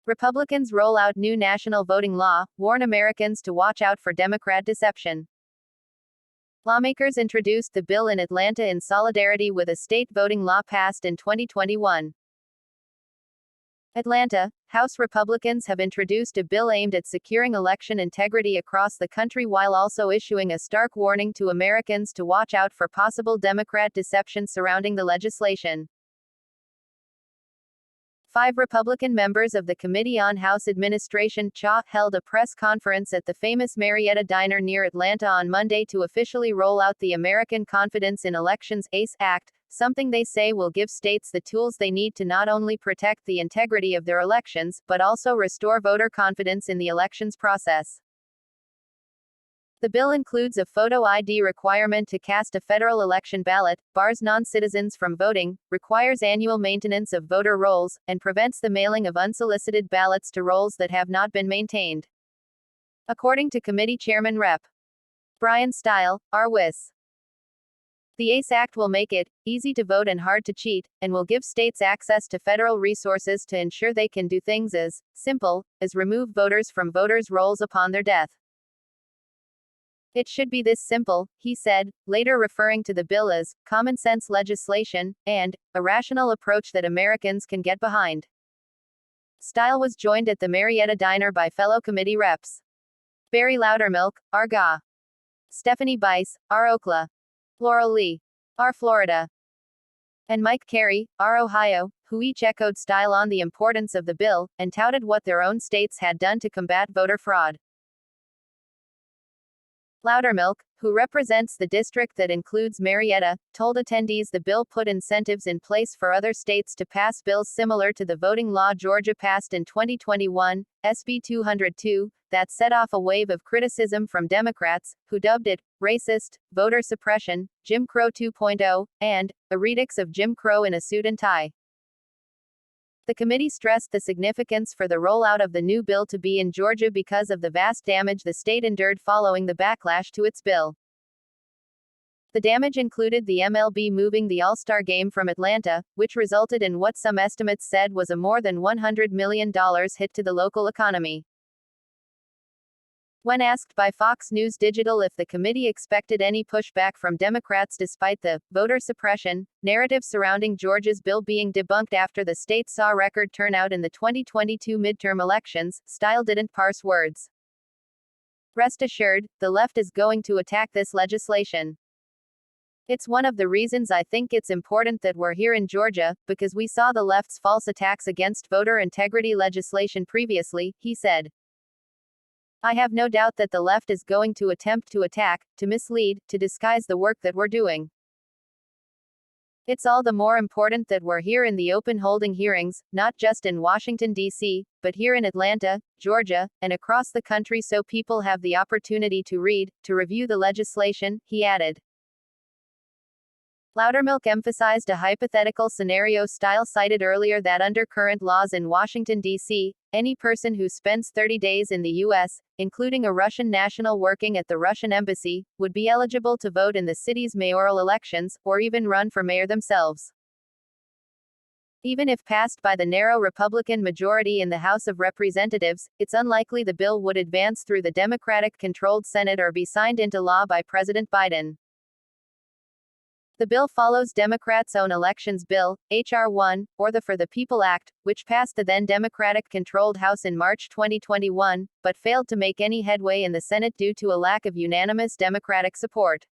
Republicans roll out new national voting law, warn Americans to watch out for Democrat deception. Lawmakers introduced the bill in Atlanta in solidarity with a state voting law passed in 2021. Atlanta, House Republicans have introduced a bill aimed at securing election integrity across the country while also issuing a stark warning to Americans to watch out for possible Democrat deception surrounding the legislation. 5 Republican members of the Committee on House Administration (CHA) held a press conference at the famous Marietta Diner near Atlanta on Monday to officially roll out the American Confidence in Elections (ACE) Act, something they say will give states the tools they need to not only protect the integrity of their elections, but also restore voter confidence in the elections process. The bill includes a photo ID requirement to cast a federal election ballot, bars non-citizens from voting, requires annual maintenance of voter rolls, and prevents the mailing of unsolicited ballots to rolls that have not been maintained. According to Committee Chairman Rep. Brian Stile, R-Wis. The ACE Act will make it easy to vote and hard to cheat, and will give states access to federal resources to ensure they can do things as simple as remove voters from voters' rolls upon their death. It should be this simple, he said, later referring to the bill as common sense legislation and a rational approach that Americans can get behind. Stile was joined at the Marietta Diner by fellow committee reps Barry Loudermilk, R. GA. Stephanie Bice, R. Oklahoma. Laurel Lee, R. Florida. And Mike Carey, R. Ohio, who each echoed Stile on the importance of the bill and touted what their own states had done to combat voter fraud. Loudermilk, who represents the district that includes Marietta, told attendees the bill put incentives in place for other states to pass bills similar to the voting law Georgia passed in 2021, SB 202, that set off a wave of criticism from Democrats, who dubbed it racist, voter suppression, Jim Crow 2.0, and a redux of Jim Crow in a suit and tie. The committee stressed the significance for the rollout of the new bill to be in Georgia because of the vast damage the state endured following the backlash to its bill. The damage included the MLB moving the All-Star Game from Atlanta, which resulted in what some estimates said was a more than $100 million hit to the local economy. When asked by Fox News Digital if the committee expected any pushback from Democrats despite the voter suppression narrative surrounding Georgia's bill being debunked after the state saw record turnout in the 2022 midterm elections, Stile didn't parse words. Rest assured, the left is going to attack this legislation. It's one of the reasons I think it's important that we're here in Georgia, because we saw the left's false attacks against voter integrity legislation previously, he said. I have no doubt that the left is going to attempt to attack, to mislead, to disguise the work that we're doing. It's all the more important that we're here in the open holding hearings, not just in Washington, D.C., but here in Atlanta, Georgia, and across the country so people have the opportunity to read, to review the legislation, he added. Loudermilk emphasized a hypothetical scenario Stile cited earlier that under current laws in Washington, D.C., any person who spends 30 days in the U.S., including a Russian national working at the Russian embassy, would be eligible to vote in the city's mayoral elections, or even run for mayor themselves. Even if passed by the narrow Republican majority in the House of Representatives, it's unlikely the bill would advance through the Democratic-controlled Senate or be signed into law by President Biden. The bill follows Democrats' own elections bill, H.R. 1, or the For the People Act, which passed the then Democratic-controlled House in March 2021, but failed to make any headway in the Senate due to a lack of unanimous Democratic support.